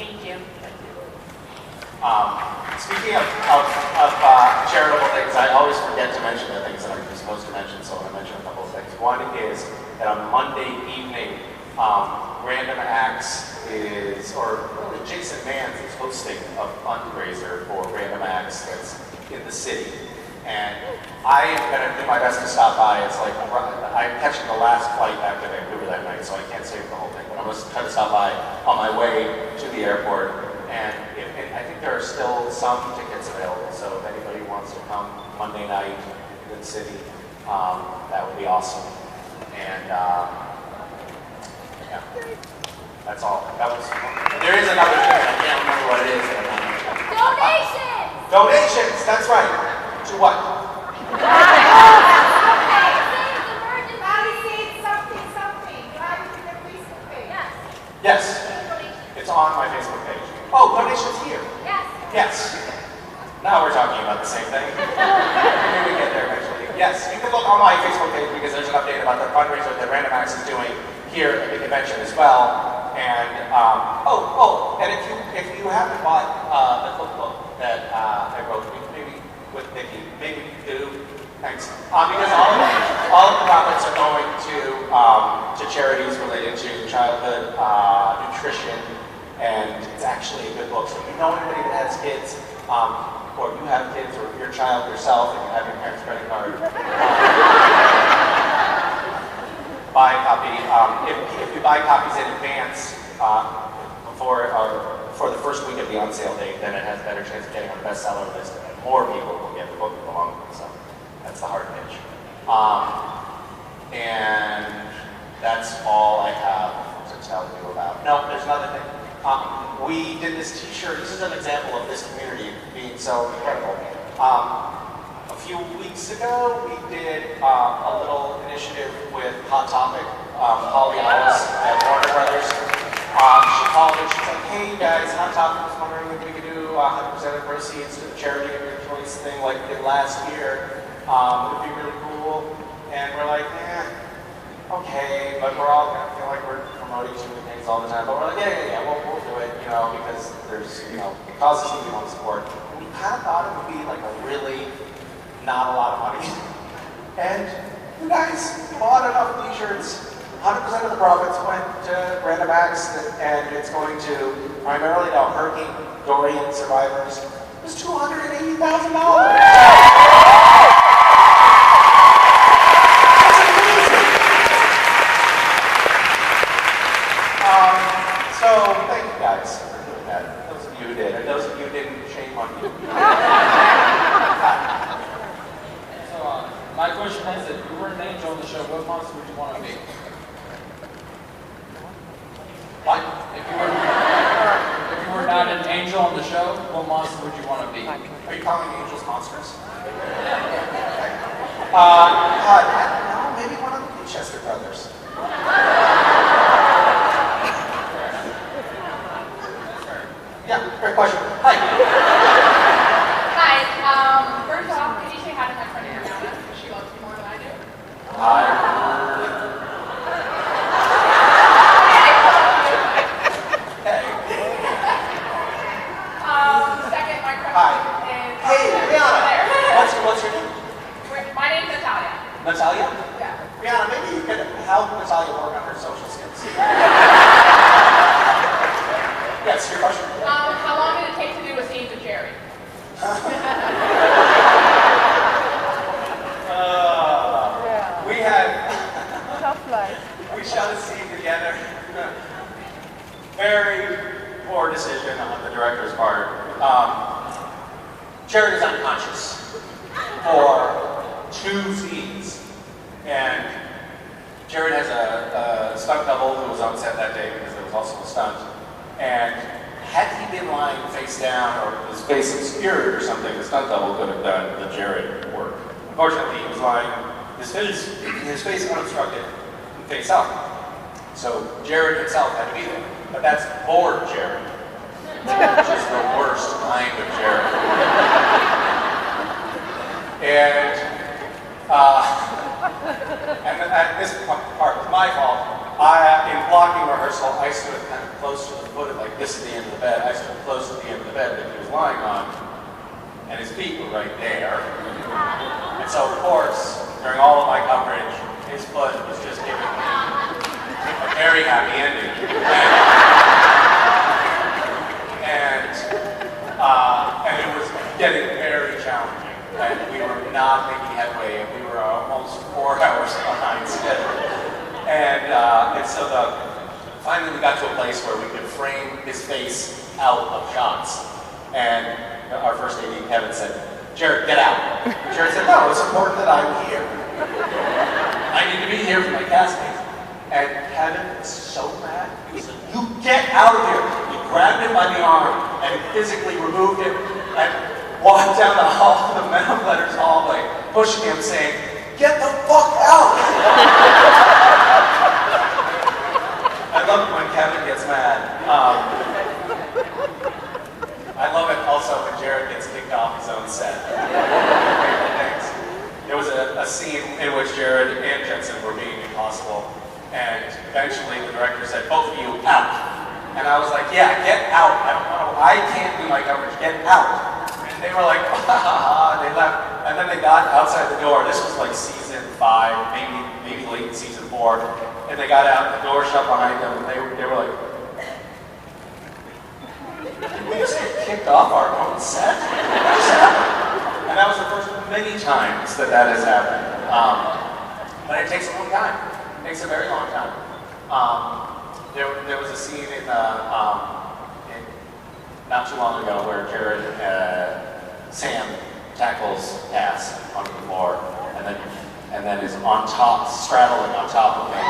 Thank you. Speaking of charitable things, I always forget to mention the things that I'm supposed to mention, so I'm going to mention a couple of things. One is that on Monday evening, Random Acts is, or really Jason Mans is hosting a fundraiser for Random Acts that's in the city. And I'm going to do my best to stop by. It's like, I'm catching the last flight back to Vancouver that night, so I can't save the whole thing, but I'm going to try to stop by on my way to the airport. And I think there are still some tickets available, so if anybody wants to come Monday night in the city, that would be awesome. And yeah, that's all. There is another thing, I can't remember what it is. Donations! Donations, that's right. To what? Yes. It's on my Facebook page. Oh, donations here. Yes. Yes. Now we're talking about the same thing. Maybe we get there eventually. Yes, you can look on my Facebook page because there's an update about the fundraiser that Random Acts is doing here at the convention as well. And and if you haven't bought the cookbook that I wrote, maybe with Nikki, maybe you do. Thanks. Because all of the profits are going to charities related to childhood nutrition, and it's actually a good book. So if you know anybody that has kids, or you have kids, or your child yourself, and you have your parents' credit card, buy a copy. If you buy copies in advance for the first week of the on-sale date, then it has a better chance of getting on the bestseller list, and more people will get the book along with it. So that's the hard pitch. And that's all I have to tell you about. No, there's another thing. We did this t-shirt. This is an example of this community being so incredible. A few weeks ago, we did a little initiative with Hot Topic, Holly Ellis at Warner Brothers. She called and she's like, hey guys, Hot Topic was wondering if we could do 100% of proceeds to the charity of your choice thing like we did last year. It would be really cool. And we're like, okay, but we're all kind of feel like we're promoting stupid things all the time. But we're like, yeah, we'll do it, because there's, causes that we want to support. And we kind of thought it would be like a really not a lot of money. And you guys bought enough t-shirts. 100% of the profits went to Random Acts, and it's going to primarily to Hurricane Dorian survivors. It was $280,000. So thank you guys for doing that. Those of you who did, and those of you who didn't, shame on you. So my question is, if you were an angel on the show, what monster would you want to be? What? If you were not an angel on the show, what monster would you want to be? Are you calling angels monsters? I don't know, maybe one of the Winchester brothers. Yeah, great question. Hi. Hi. First off, can you say hi to my friend Ariana? She loves me more than I do. Hi. Hey. Second, my question Hi. is. Hey, Rihanna. What's your name? My name's Natalia. Natalia? Yeah. Rihanna, maybe you could help Natalia work on her social skills. Yes, your question. How long did it take to do a scene with Jerry? We had. Tough life. We shot a scene together. Very poor decision on the director's part. Jared is unconscious for 2 scenes, and Jared has a stunt double who was on set that day because there was also a stunt. And had he been lying face down or his face obscured or something, the stunt double could have done the Jared work. Unfortunately, he was lying his face unobstructed and face up. So Jared himself had to be there. But that's bored Jared. Which is the worst kind of Jared. And this part was my fault. in blocking rehearsal, I stood kind of close to the foot of, like, this is the end of the bed. I stood close to the end of the bed that he was lying on, and his feet were right there. And so, of course, during all of my coverage, his foot was just giving me a very happy ending. And it was getting very challenging. And we were not making headway, and we were almost 4 hours behind schedule. And so finally we got to a place where we could frame his face out of shots. And our first AD, Kevin, said, "Jared, get out." Jared said, "No, it's important that I'm here. I need to be here for my castmates." And Kevin was so mad. He said, "You get out of here." He grabbed him by the arm and physically removed him and walked down the hall, the Men of Letters hallway, pushing him, saying, "Get the fuck out!" I love it when Kevin gets mad. I love it also when Jared gets kicked off his own set. There was a scene in which Jared and Jensen were being impossible, and eventually the director said, "Both of you out." And I was like, "Yeah, get out. I can't do my coverage. Get out." And they were like, "Ah," they left. And then they got outside the door. This was like season 5, maybe late in season 4. And they got out, and the door shut behind them, and they were like, "Did we just get kicked off our own set? What just happened?" And that was the first of many times that has happened. But it takes a long time. It takes a very long time. There was a scene in not too long ago where Jared, Sam tackles Cass onto the floor, and then is on top, straddling on top of him.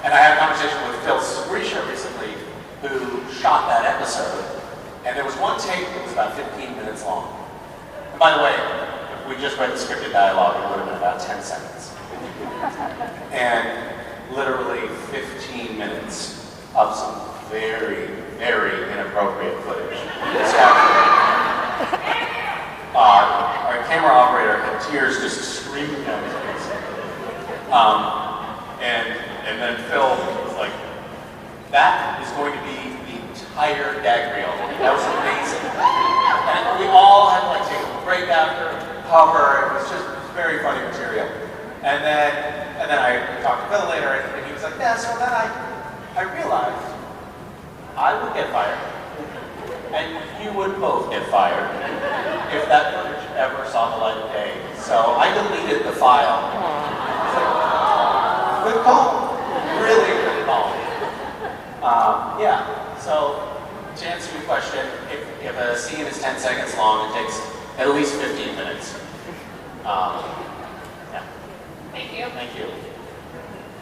And I had a conversation with Phil Grisha recently, who shot that episode, and there was one take that was about 15 minutes long. And by the way, if we just read the scripted dialogue, it would have been about 10 seconds. And literally 15 minutes of some very, very inappropriate footage. Our camera operator had tears just streaming down his face. And then Phil was like, "That is going to be the entire gag reel." That was amazing. And we all had to like take a break after, cover. It was just very funny material. And then I talked to Phil later, and he was like, "Yeah, so then I realized I would get fired, and you would both get fired if that footage ever saw the light of day. So I deleted the file." Good call. Really good call. Yeah, so to answer your question, if a scene is 10 seconds long, it takes at least 15 minutes. Yeah. Thank you. Thank you.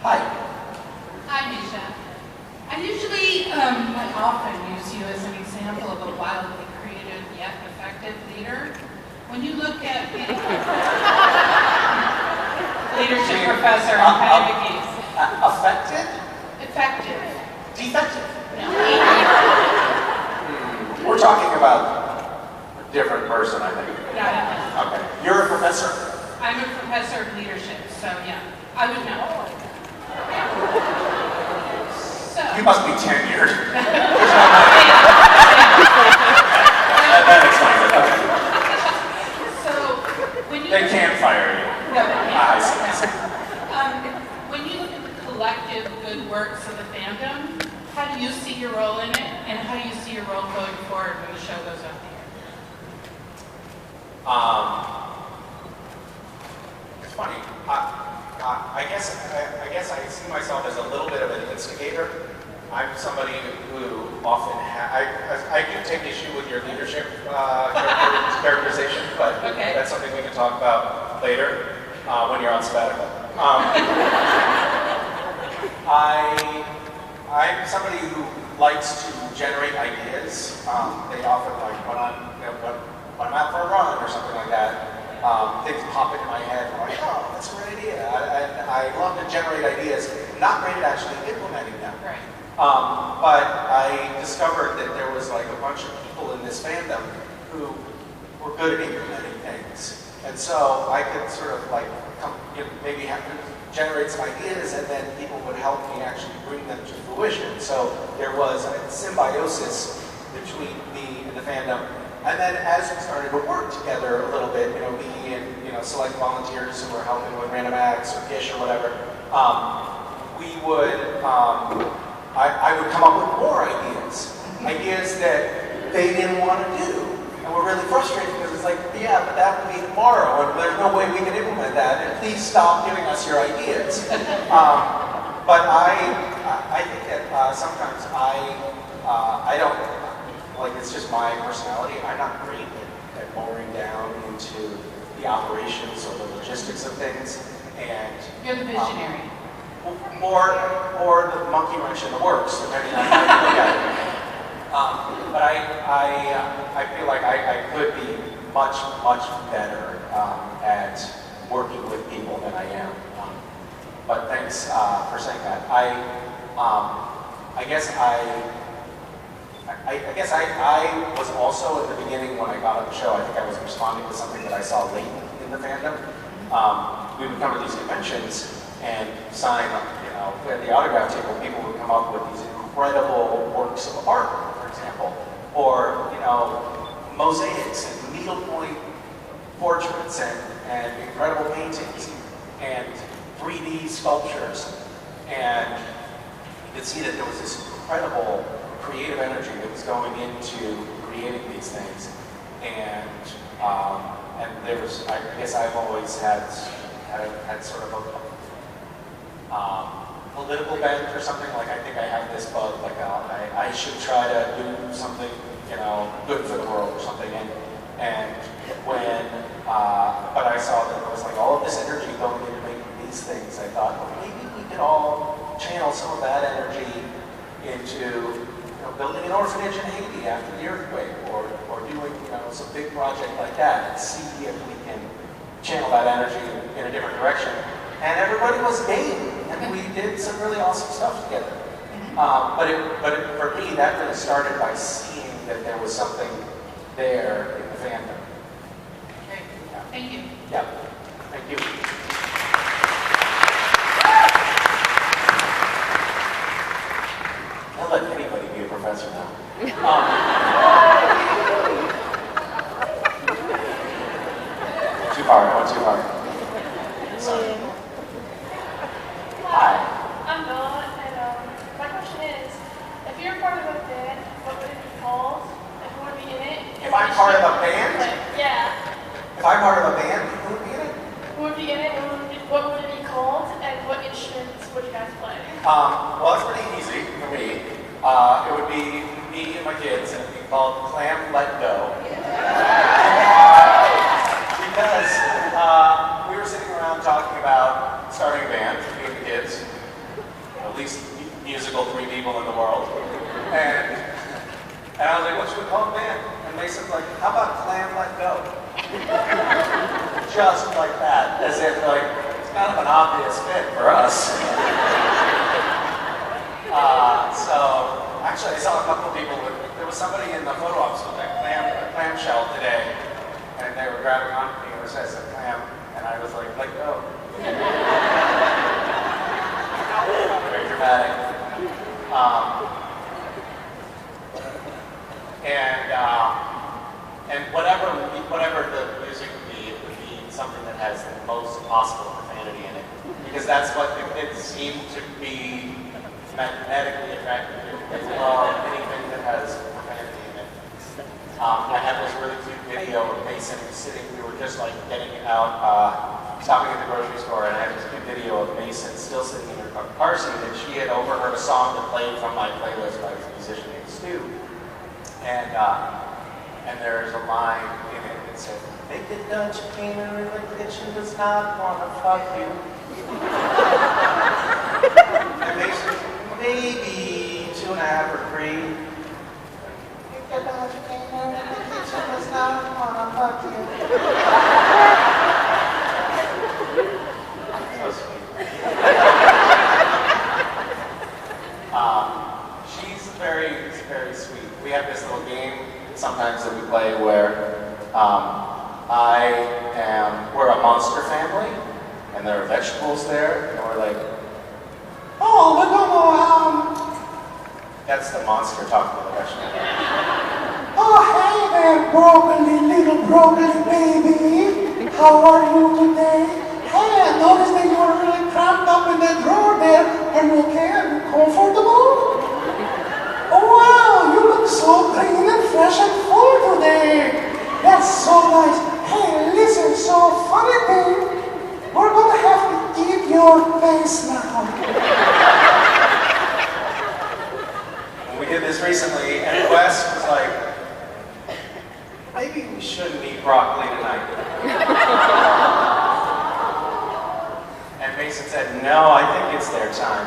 Hi. Hi, Misha. I usually, I often use you as an example of a wildly creative yet effective leader. When you look at leadership professor in pedagogy, Affected? effective. Defective? No, We're talking about a different person, I think. yeah, Okay. You're a professor? I'm a professor of leadership, so yeah, I would know. So. You must be tenured. That explains it. Okay. So, when you They can't fire you. No, they can't. I see. When you look at the collective good works of the fandom, how do you see your role in it, and how do you see your role going forward when the show goes up the air? It's funny. I guess I see myself as a little bit of an instigator. I'm somebody who often I do take issue with your leadership characterization, but Okay. that's something we can talk about later when you're on sabbatical. I'm somebody who likes to generate ideas. They often like when I'm out for a run or something like that. Things pop into my head. I'm like, oh, that's a great idea. I love to generate ideas. I'm not great at actually implementing them. Right. But I discovered that there was like a bunch of people in this fandom who were good at implementing things. And so I could sort of like maybe have generate some ideas, and then people would help me actually bring them to fruition. So there was a symbiosis between me and the fandom. And then as we started to work together a little bit, me and select volunteers who were helping with random acts or Gish or whatever, we would, I would come up with more ideas that they didn't want to do. And we're really frustrated because it's like, yeah, but that would be tomorrow, and there's no way we can implement that, and please stop giving us your ideas. But I think that sometimes I don't, like, it's just my personality. I'm not great at boring down into the operations or the logistics of things. And You're the visionary. Or the monkey wrench in the works, depending on how you look at it. But I feel like I could be much better at working with people than I am. But thanks for saying that. I guess I was also at the beginning when I got on the show. I think I was responding to something that I saw late in the fandom. We would come to these conventions and sign, at the autograph table, people would come up with these incredible works of art, for example, or mosaics and needlepoint portraits and incredible paintings and 3D sculptures, and you could see that there was this incredible creative energy that was going into creating these things, and there was, I guess I've always had sort of a political bent or something. Like, I think I have this bug, like I should try to do something, good for the world or something. And when, but I saw that there was like all of this energy going into making these things, I thought, well, maybe we could all channel some of that energy into building an orphanage in Haiti after the earthquake, or doing some big project like that, and see if we can channel that energy in a different direction. And everybody was game, and we did some really awesome stuff together. But for me, that really started by seeing that there was something there in the fandom. Great. Yeah. Thank you. Yeah. Thank you. I'll let anybody be a professor now. Too far. I went too far. Sorry. Hi. I'm Noah, and my question is, if you're part of a band, what would it be called? And who would be in it? If I'm part of a band? Yeah. If I'm part of a band, who would be in it? Who would be in it? What would it be called? And what instruments would you guys play? Well, it's pretty easy for me. It would be me and my kids, and it would be called Clam Let Go. Because we were sitting around talking about starting a band, me and the kids, at least musical 3 people in the world. And I was like, what should we call the band? And Mason's like, how about Clam Let Go? Just like that, as if like, it's kind of an obvious fit for us. So, actually I saw a couple of people there was somebody in the photo ops with a clamshell today, and they were grabbing onto me, and it says a clam, and I was like, let go. Very dramatic. And whatever the music it would be something that has the most possible profanity in it, because that's what the kids seem to be magnetically attracted to. They love anything that has profanity in it. I had this really cute video of Mason sitting. We were just like getting out, stopping at the grocery store, and I had this cute video of Mason still sitting in her car seat, and she had overheard a song that played from my playlist by this musician named Stu. And there's a line in it that said, "Make it Dutch came in religion does not want to fuck you." And Mason, maybe 2.5 or 3. Make it Dutch came in religion does not want to fuck you. So sweet. She's very sweet. We have this little game sometimes that we play where we're a monster family, and and there are vegetables there, and we're like, oh, we're gonna, that's the monster talking to the vegetable. Oh, hey there, broccoli, little broccoli baby. How are you today? Hey, I noticed that you were really cramped up in that drawer there. Are you okay? Are you comfortable? Oh, wow, you look so clean and fresh and full today. That's so nice. Hey, listen, so funny thing, we're gonna have to eat your face now. We did this recently, and Wes was like, maybe we shouldn't eat broccoli tonight. And Mason said, no, I think it's their time.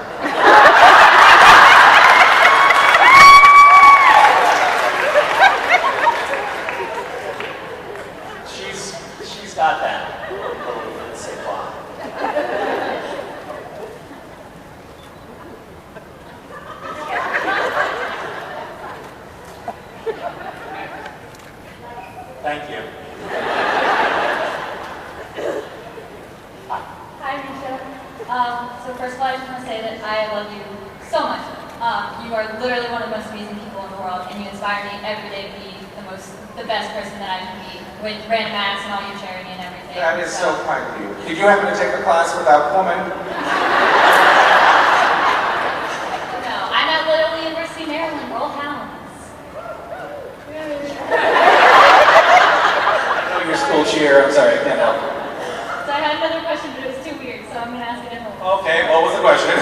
She's got that little savoir. Thank you. Hi, Misha. So first of all, I just want to say that I love you so much. You are literally one of the most amazing people in the world, and you inspire me every day to be the best person that I can be with random acts and all your charity and everything. That is so kind of you. Did you happen to take a class without woman? No, I'm at Loyola University, Maryland. Roll Hounds. I know your school cheer. I'm sorry, I can't help. So I had another question, but it was too weird, so I'm going to ask it anyway. Okay, what was the question?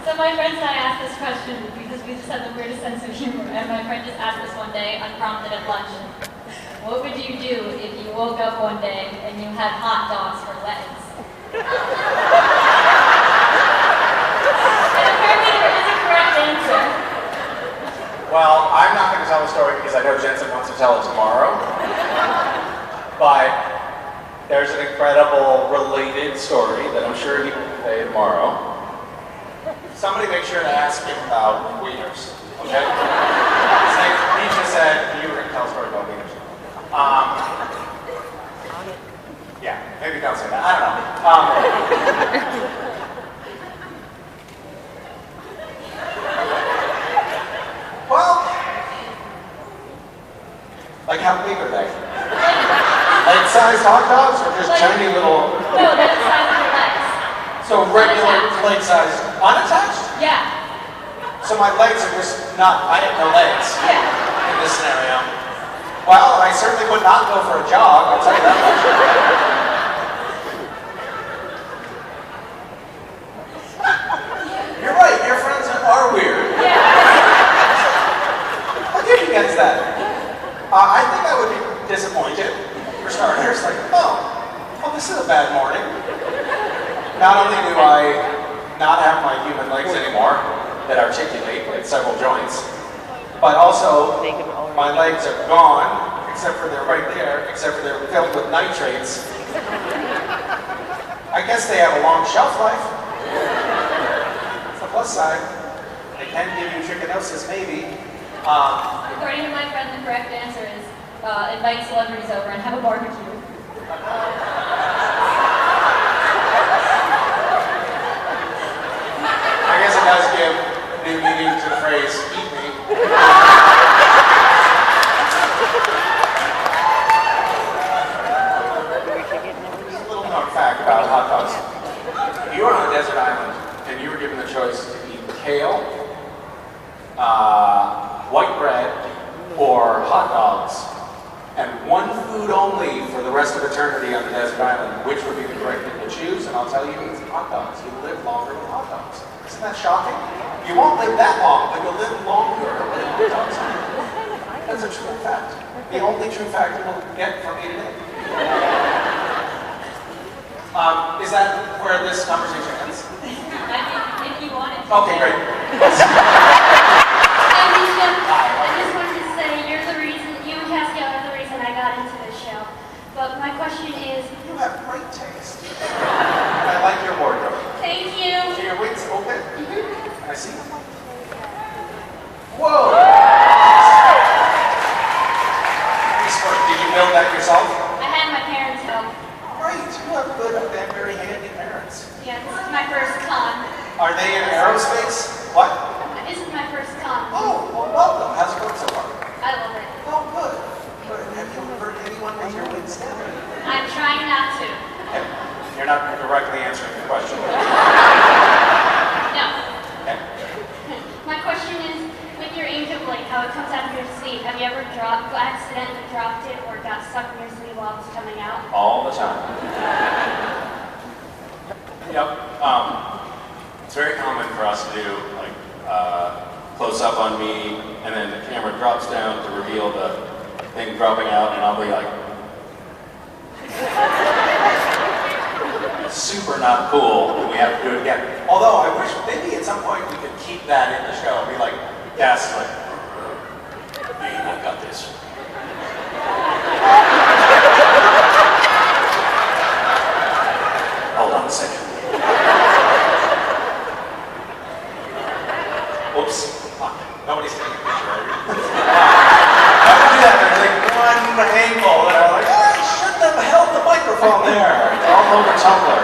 So my friends and I asked this question because we just have the weirdest sense of humor, and my friend just asked this one day, unprompted at lunch. What would you do if you woke up one day and you had hot dogs for legs? And apparently there is a correct answer. Well, I'm not going to tell the story because I know Jensen wants to tell it tomorrow. But there's an incredible related story that I'm sure he will say tomorrow. Somebody make sure to ask him about wieners, okay? Misha said you were going to tell a story about wieners. Yeah, maybe don't say that. I don't know. Well, like how big are they? Like sized hot dogs or just tiny little? No, that's the size of your legs. So regular leg size, unattached? Yeah. So my legs are just not, I have no legs Yeah. in this scenario. Well, I certainly would not go for a jog, I'll tell you that much. You're right, your friends are weird. Yeah. I'll give you against that. I think I would be disappointed, for starters, like, oh, this is a bad morning. Not only do I not have my human legs anymore that articulate like several joints, but also my legs are gone, except for they're right there, except for they're filled with nitrates. I guess they have a long shelf life. It's the plus side. They can give you trichinosis, maybe. According to my friend, the correct answer is invite celebrities over and have a barbecue. I guess it does give new meaning to the phrase, eat me. There's a little known fact about hot dogs. If you were on a desert island and you were given the choice to eat kale, white bread, or hot dogs, and one food only for the rest of eternity on the desert island, which would be the correct thing to choose? And I'll tell you, it's hot dogs. You live longer with hot dogs. Isn't that shocking? You won't live that long, but you'll live longer with hot dogs. That's a true fact. The only true fact you will get from me today. Is that where this conversation ends? If you wanted to. Okay, great. Hi, Misha. I just wanted to say you're the reason, you and Pascal are the reason I got into this show. But my question is... You have great taste. I like your wardrobe. Thank you. So your wings open? I see. Whoa! Nice work. Did you build that yourself? I had my parents help. Great. You have good space. What? This is my first con. Oh, well, welcome. How's it going so far? I love it. Oh, good. Good. Have you hurt anyone with your wings down? I'm trying not to. Okay. You're not directly answering the question. No. Okay. My question is, with your ink of like how it comes out of your sleeve, have you ever accidentally dropped it or got stuck in your sleeve while it was coming out? All the time. Yep. It's very common for us to do like close up on me, and then the camera drops down to reveal the thing dropping out, and I'll be like, super not cool, and we have to do it again. Although I wish maybe at some point we could keep that in the show. Be like, yes, like, man, I got this. Hold on a second. Oops. Nobody's taking a picture, right? I would do that. There's like one angle that I'm like, oh, I shouldn't have held the microphone there. All over Tumblr.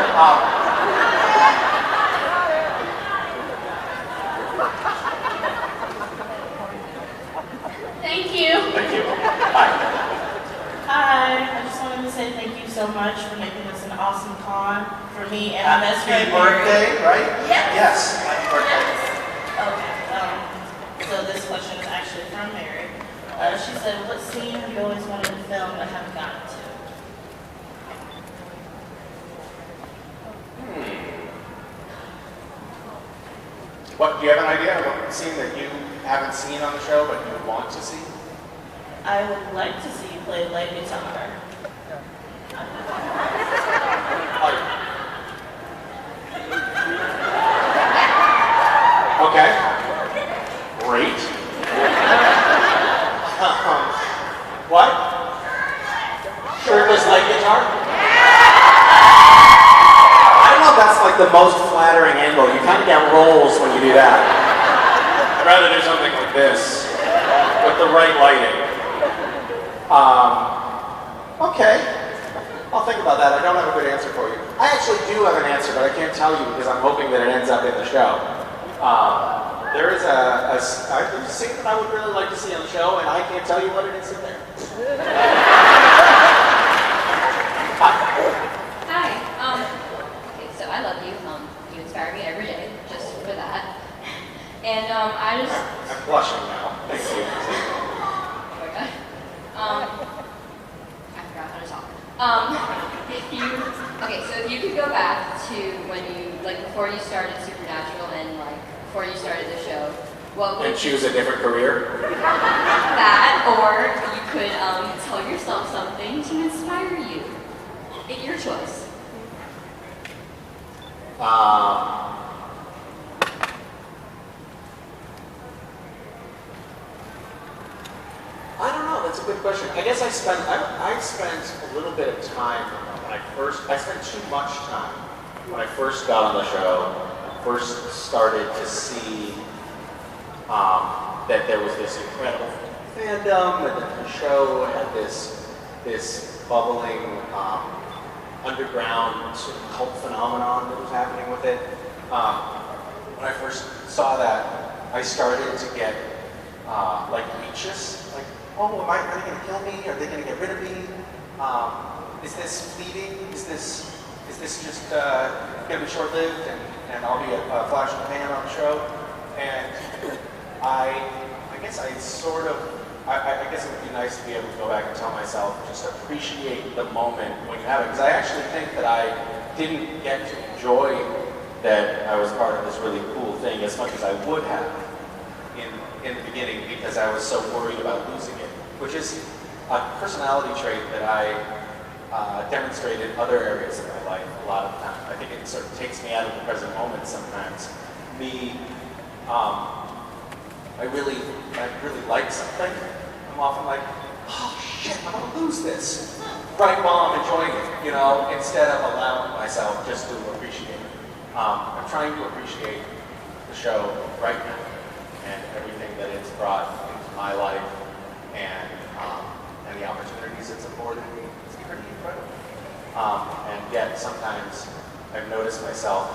Thank you. Thank you. Hi. Hi, I just wanted to say thank you so much for making this an awesome con for me and my best friend. Happy birthday, right? Yes. Yes. Happy birthday. Okay. So this question is actually from Mary. She said, "What scene have you always wanted to film but haven't gotten to?" What, do you have an idea of what scene that you haven't seen on the show but you want to see? I would like to see you play lead guitar. Okay. Great. What? Shirtless leg guitar? I don't know if that's like the most flattering angle. You kind of get rolls when you do that. I'd rather do something like this with the right lighting. Okay. I'll think about that. I don't have a good answer for you. I actually do have an answer, but I can't tell you because I'm hoping that it ends up in the show. There's a scene that I would really like to see on the show, and I can't tell you what it is in there. Hi. Okay, so I love you. You inspire me every day, just for that. And I just. I'm blushing now. Thank you. Oh my god. I forgot how to talk. If you could go back to when you, like, before you started Supernatural and, like, before you started the show, what would And choose a different career? that, or you could tell yourself something to inspire you. It's your choice. I don't know. That's a good question. I guess I spent a little bit of time when I spent too much time when I first got on the show. First started to see that there was this incredible fandom, and that the show had this bubbling underground sort of cult phenomenon that was happening with it. When I first saw that, I started to get like anxious, like, oh, are they going to kill me? Are they going to get rid of me? Is this fleeting? Is this just going to be short-lived, and I'll be a flash in the pan on the show? And I guess I guess it would be nice to be able to go back and tell myself, just appreciate the moment when you have it. Because I actually think that I didn't get to enjoy that I was part of this really cool thing as much as I would have in the beginning, because I was so worried about losing it, which is a personality trait that I demonstrate in other areas of my life a lot of the time. I think it sort of takes me out of the present moment sometimes. I really like something. I'm often like, oh shit, I'm gonna lose this. Right while I'm enjoying it, instead of allowing myself just to appreciate it. I'm trying to appreciate the show right now and everything that it's brought into my life and the opportunities it's afforded me. It's pretty incredible. And yet sometimes I've noticed myself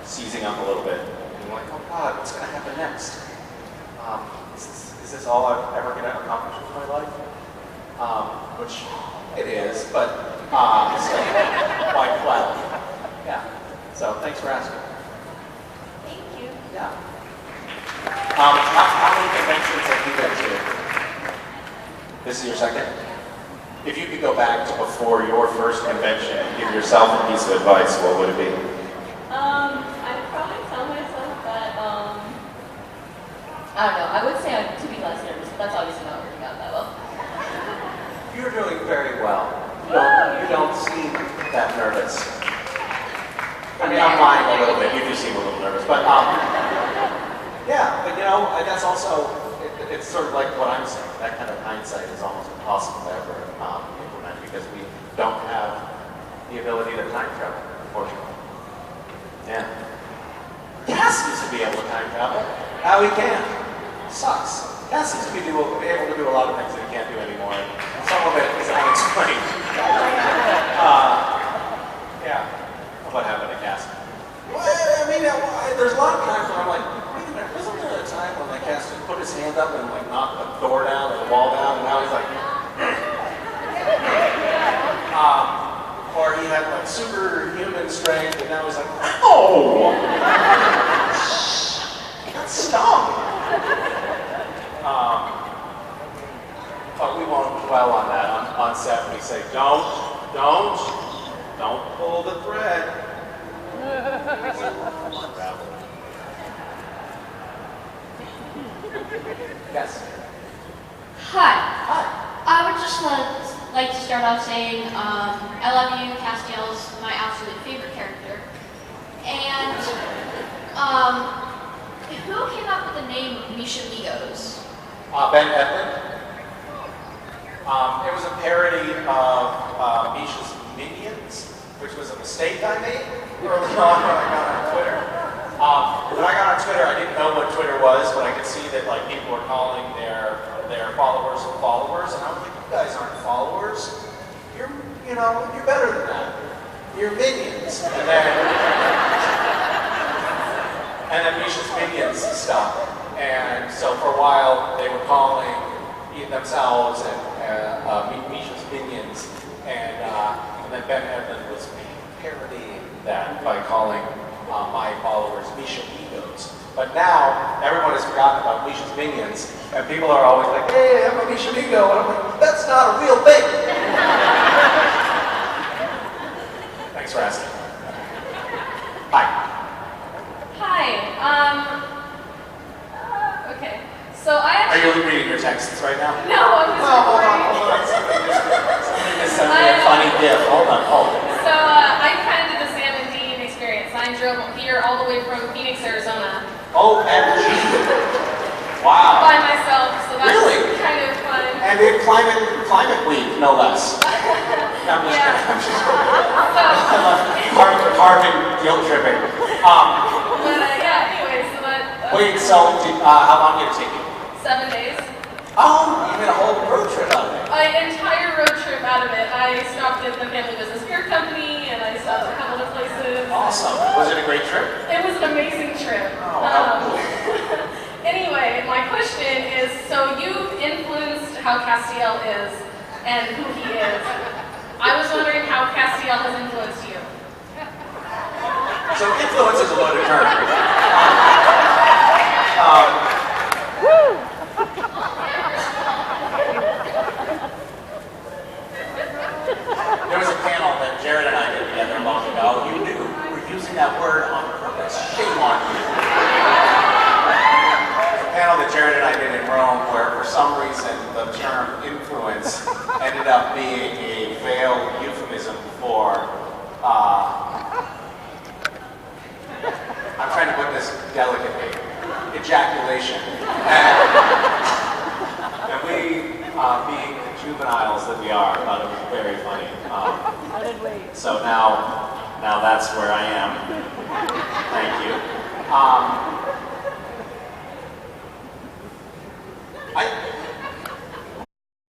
seizing up a little bit and I'm like, oh God, what's going to happen next? Is this all I'm ever going to accomplish with my life? Which it is, but still quite well. Yeah. So thanks for asking. Thank you. Yeah. How many conventions have you been to? This is your second? If you could go back to before your first convention and give yourself a piece of advice, what would it be? I'd probably tell myself that, I don't know, I would say to be less nervous, but that's obviously not working out that well. You're doing very well. You don't seem that nervous. I mean, I'm lying a little bit. You do seem a little nervous, but yeah. But that's also it's sort of like what I'm saying. That kind of hindsight is almost impossible to ever implement because we don't have the ability to time travel, unfortunately. Yeah. Cass used to be able to time travel. Now we can't. Sucks. Cass seems to be able to do a lot of things that he can't do anymore. Some of it is unexplained. Yeah. What happened to Cass? Well, I mean, there's a lot of times where I'm like, wait a minute, wasn't there a time when Cass just put his hand up and like knocked the door down or the wall down, and now he's like, or he had like superhuman strength, and now he's like, oh, he got stung. But we won't dwell on that on set. We say, don't pull the thread. Yes. Hi. I would just like to start off saying I love you. Castiel's my absolute favorite character. And who came up with the name Misha Migos? Ben Edlund. It was a parody of Misha's Minions, which was a mistake I made early on when I got on Twitter. When I got on Twitter, I didn't know what Twitter was, but I could see that like people were calling their followers, and I was like, you guys aren't followers. You're better than that. You're minions. And then Misha's Minions stuff. And so for a while, they were calling themselves and Misha's Minions, and then Ben Edlund was parodying that by calling my followers Misha Egos. But now, everyone has forgotten about Misha's Minions, and people are always like, hey, I'm a Misha Ego, and I'm like, that's not a real thing. Thanks for asking. Hi. Okay. So I Are actually... you reading your texts right now? No, I'm just Hold on. Somebody just sent me a funny gift. Hold on. So I kind of did the Sam and Dean experience. I drove here all the way from Phoenix, Arizona. OMG. Wow. By myself, so that's really? Kind of fun. And in climate week, no less. I'm just kidding. I'm just kidding. Carbon guilt tripping. Anyway, so that... Wait, so how long did it take you? 7 days. Oh, you made a whole road trip out of it. An entire road trip out of it. I stopped at the Family Business Beer Company, and I stopped at a couple of places. Awesome. Was it a great trip? It was an amazing trip. Oh, Anyway, my question is, so you've influenced how Castiel is and who he is. I was wondering how Castiel has influenced you. So influence is a loaded term. There was a panel that Jared and I did together long ago. You knew we were using that word on purpose. Shame on you. A panel that Jared and I did in Rome where for some reason the term influence ended up being a veiled euphemism for I'm trying to put this delicately. Ejaculation. And we, being the juveniles that we are, thought it was very funny. So now that's where I am. Thank you.